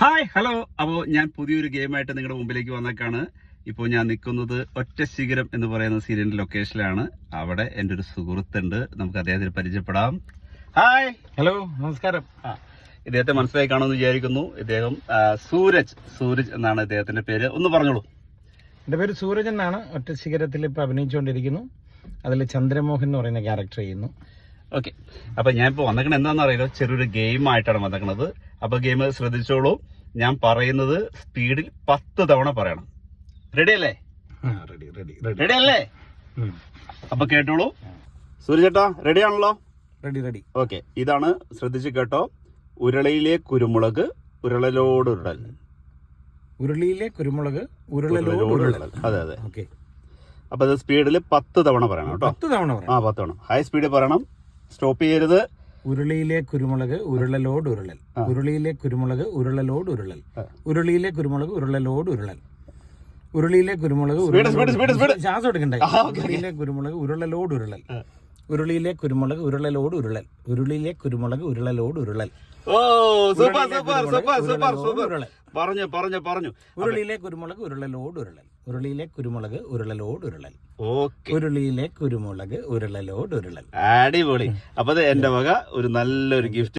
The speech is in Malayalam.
Hi hello. അപ്പോൾ ഞാൻ പുതിയൊരു ഗെയിമായിട്ട് നിങ്ങളുടെ മുമ്പിലേക്ക് വന്നേക്കാണ്. ഇപ്പോൾ ഞാൻ നിൽക്കുന്നത് ഒറ്റ ശിഖരം എന്ന് പറയുന്ന സീരിയലിന്റെ ലൊക്കേഷനിലാണ്. അവിടെ എൻ്റെ ഒരു സുഹൃത്തുണ്ട്, നമുക്ക് അദ്ദേഹത്തിന് പരിചയപ്പെടാം. ഹായ് ഹലോ, നമസ്കാരം. ഇദ്ദേഹത്തെ മനസ്സിലായി കാണുമെന്ന് വിചാരിക്കുന്നു. ഇദ്ദേഹം സൂരജ് എന്നാണ് ഇദ്ദേഹത്തിന്റെ പേര്. ഒന്ന് പറഞ്ഞോളൂ. എൻ്റെ പേര് സൂരജ് എന്നാണ്. ഒറ്റ ശിഖരത്തിൽ ഇപ്പോൾ അഭിനയിച്ചുകൊണ്ടിരിക്കുന്നു. അതിൽ ചന്ദ്രമോഹൻ എന്ന് പറയുന്ന ക്യാരക്ടർ ചെയ്യുന്നു. ഓക്കെ, അപ്പൊ ഞാൻ ഇപ്പോൾ വന്നേക്കണത് എന്താണെന്ന് അറിയില്ല, ചെറിയൊരു ഗെയിമായിട്ടാണ് വന്നേക്കണത്. അപ്പൊ ഗെയിം ശ്രദ്ധിച്ചോളൂ. ഞാൻ പറയുന്നത് സ്പീഡിൽ 10 തവണ പറയണം. റെഡി അല്ലേ? റെഡി അല്ലേ? അപ്പൊ കേട്ടോളൂ. സൂര്യചേട്ടാ റെഡി ആണല്ലോ? റെഡി. ഓക്കെ, ഇതാണ്, ശ്രദ്ധിച്ച് കേട്ടോ. ഉരുളയിലെ കുരുമുളക് ഉരുളലോട് ഉരുളൽ. ഉരുളിയിലെ കുരുമുളക് ഉരുളലോട്. അതെ. ഓക്കെ, അപ്പൊ അത് സ്പീഡിൽ 10 തവണ പറയണം കേട്ടോ. 10 തവണ പറയണം. 10 തവണ ഹൈ സ്പീഡിൽ പറയണം, സ്റ്റോപ്പ് ചെയ്യരുത്. ഉരുളിയിലെ കുരുമുളക് ഉരുളലോട് ഉരുളൽ. ഉരുളിയിലെ കുരുമുളക് ഉരുളലോട് ഉരുളൽ. ഉരുളിയിലെ കുരുമുളക് ഉരുളലോട് ഉരുളൽ. ഉരുളിയിലെ കുരുമുളക് ശ്വാസം എടുക്കണ്ടേ? ഉരുളിയിലെ കുരുമുളക് ഉരുളലോട് ഉരുളൽ. ഉരുളിയിലെ കുരുമുളക് ഉരുളലോട് ഉരുളൽ. ഉരുളിയിലെ കുരുമുളക് ഉരുളലോട് ഉരുളൽ. ഓ, സൂപ്പർ. പറഞ്ഞു. ഉരുളിയിലെ കുരുമുളക് ഉരുളലോട് ഉരുളൽ. ഉരുളിയിലെ കുരുമുളക് ഉരുളലോട് ഉരുളൽ. ഓക്കെ, ഉരുളിയിലെ കുരുമുളക് ഉരുളലോട് ഉരുളൽ. അടിപൊളി. അപ്പൊ എന്റെ വക ഒരു നല്ലൊരു ഗിഫ്റ്റ്.